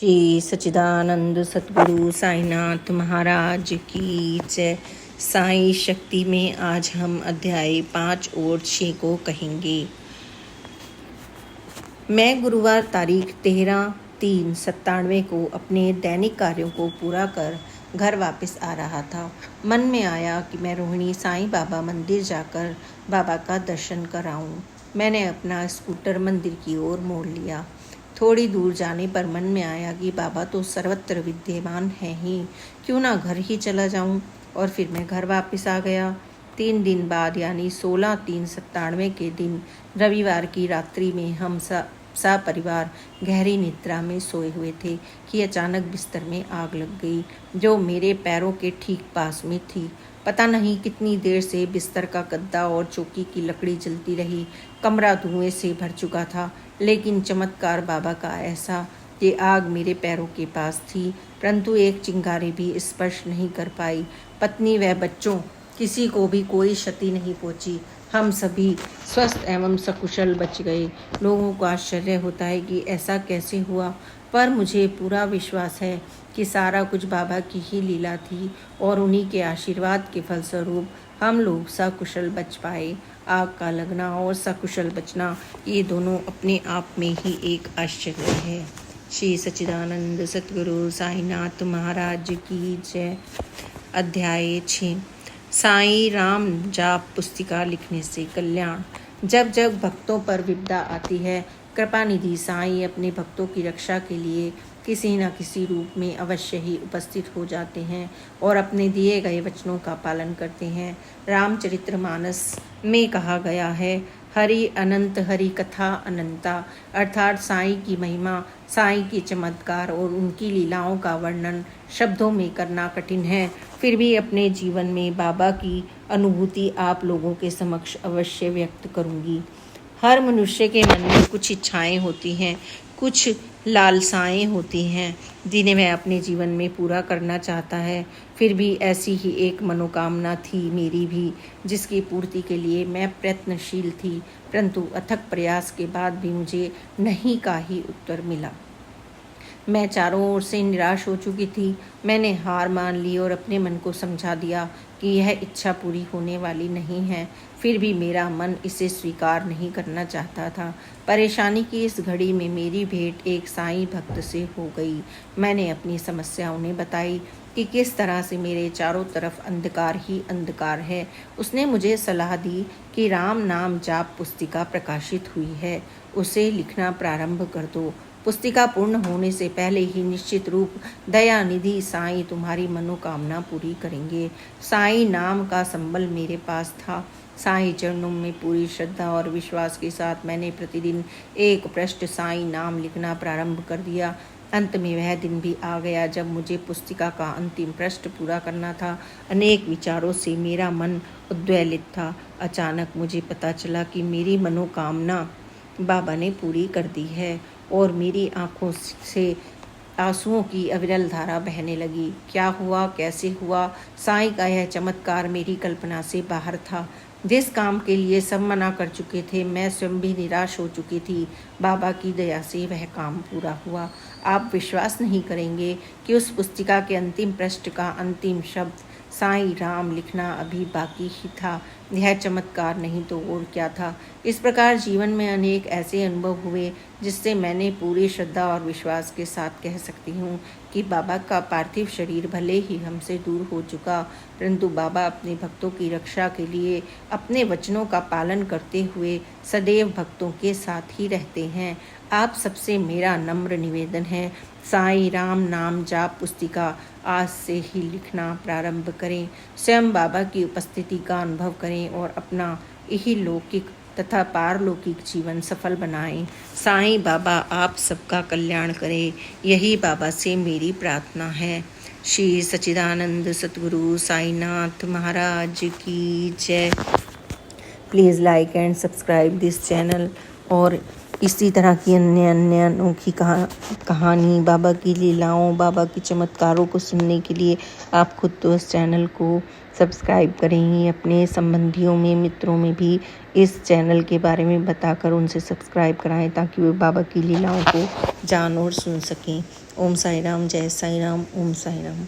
श्री सच्चिदानंद सतगुरु साईनाथ महाराज की जय। साई शक्ति में आज हम अध्याय 5 और 6 को कहेंगे। मैं गुरुवार तारीख 13/3/97 को अपने दैनिक कार्यों को पूरा कर घर वापस आ रहा था। मन में आया कि मैं रोहिणी साईं बाबा मंदिर जाकर बाबा का दर्शन कराऊं। मैंने अपना स्कूटर मंदिर की ओर मोड़ लिया। थोड़ी दूर जाने पर मन में आया कि बाबा तो सर्वत्र विद्यमान हैं ही, क्यों ना घर ही चला जाऊं। और फिर मैं घर वापस आ गया। 3 दिन बाद यानी 16/3/97 के दिन रविवार की रात्रि में हम परिवार गहरी निद्रा में सोए हुए थे कि अचानक बिस्तर में आग लग गई, जो मेरे पैरों के ठीक पास में थी। पता नहीं कितनी देर से बिस्तर का गद्दा और चौकी की लकड़ी जलती रही। कमरा धुएं से भर चुका था, लेकिन चमत्कार बाबा का ऐसा कि आग मेरे पैरों के पास थी, परंतु एक चिंगारी भी स्पर्श नहीं कर पाई। पत्नी व बच्चों किसी को भी कोई क्षति नहीं पहुंची। हम सभी स्वस्थ एवं सकुशल बच गए। लोगों को आश्चर्य होता है कि ऐसा कैसे हुआ, पर मुझे पूरा विश्वास है कि सारा कुछ बाबा की ही लीला थी और उन्हीं के आशीर्वाद के फलस्वरूप हम लोग सकुशल बच पाए। आग का लगना और सकुशल बचना, ये दोनों अपने आप में ही एक आश्चर्य है। श्री सच्चिदानंद सतगुरु साईनाथ महाराज की जय। अध्याय 6। साईं राम जाप पुस्तिका लिखने से कल्याण। जब जब भक्तों पर विपदा आती है, कृपा निधि साईं अपने भक्तों की रक्षा के लिए किसी न किसी रूप में अवश्य ही उपस्थित हो जाते हैं और अपने दिए गए वचनों का पालन करते हैं। रामचरितमानस में कहा गया है, हरि अनंत हरि कथा अनंता, अर्थात साईं की महिमा, साईं के चमत्कार और उनकी लीलाओं का वर्णन शब्दों में करना कठिन है। फिर भी अपने जीवन में बाबा की अनुभूति आप लोगों के समक्ष अवश्य व्यक्त करूंगी। हर मनुष्य के मन में कुछ इच्छाएं होती हैं, कुछ लालसाएं होती हैं, जिन्हें वह अपने जीवन में पूरा करना चाहता है। फिर भी ऐसी ही एक मनोकामना थी मेरी भी, जिसकी पूर्ति के लिए मैं प्रयत्नशील थी, परंतु अथक प्रयास के बाद भी मुझे नहीं का ही उत्तर मिला। मैं चारों ओर से निराश हो चुकी थी। मैंने हार मान ली और अपने मन को समझा दिया कि यह इच्छा पूरी होने वाली नहीं है। फिर भी मेरा मन इसे स्वीकार नहीं करना चाहता था। परेशानी की इस घड़ी में मेरी भेंट एक साईं भक्त से हो गई। मैंने अपनी समस्या उन्हें बताई कि किस तरह से मेरे चारों तरफ अंधकार ही अंधकार है। उसने मुझे सलाह दी कि राम नाम जाप पुस्तिका प्रकाशित हुई है, उसे लिखना प्रारंभ कर दो। पुस्तिका पूर्ण होने से पहले ही निश्चित रूप दया निधि साईं तुम्हारी मनोकामना पूरी करेंगे। साईं नाम का संबल मेरे पास था। साईं चरणों में पूरी श्रद्धा और विश्वास के साथ मैंने प्रतिदिन एक पृष्ठ साईं नाम लिखना प्रारंभ कर दिया। अंत में वह दिन भी आ गया जब मुझे पुस्तिका का अंतिम पृष्ठ पूरा करना था। अनेक विचारों से मेरा मन उद्वेलित था। अचानक मुझे पता चला कि मेरी मनोकामना बाबा ने पूरी कर दी है और मेरी आंखों से आंसुओं की अविरल धारा बहने लगी। क्या हुआ, कैसे हुआ? साईं का यह चमत्कार मेरी कल्पना से बाहर था। जिस काम के लिए सब मना कर चुके थे, मैं स्वयं भी निराश हो चुकी थी, बाबा की दया से वह काम पूरा हुआ। आप विश्वास नहीं करेंगे कि उस पुस्तिका के अंतिम पृष्ठ का अंतिम शब्द साईं राम लिखना अभी बाकी ही था। यह चमत्कार नहीं तो और क्या था। इस प्रकार जीवन में अनेक ऐसे अनुभव हुए जिससे मैंने पूरी श्रद्धा और विश्वास के साथ कह सकती हूँ कि बाबा का पार्थिव शरीर भले ही हमसे दूर हो चुका, परंतु बाबा अपने भक्तों की रक्षा के लिए अपने वचनों का पालन करते हुए सदैव भक्तों के साथ ही रहते हैं। आप सबसे मेरा नम्र निवेदन है, साईं राम नाम जाप पुस्तिका आज से ही लिखना प्रारंभ करें। स्वयं बाबा की उपस्थिति का अनुभव करें और अपना यही लौकिक तथा पारलौकिक जीवन सफल बनाएं। साईं बाबा आप सबका कल्याण करें, यही बाबा से मेरी प्रार्थना है। श्री सच्चिदानंद सतगुरु साईनाथ महाराज की जय। Please like and subscribe this channel और इसी तरह की अन्य अनोखी कहानी, बाबा की लीलाओं, बाबा के चमत्कारों को सुनने के लिए आप खुद तो इस चैनल को सब्सक्राइब करें ही, अपने संबंधियों में, मित्रों में भी इस चैनल के बारे में बताकर उनसे सब्सक्राइब कराएं, ताकि वे बाबा की लीलाओं को जान और सुन सकें। ओम साई राम, जय साई राम, ओम साई राम।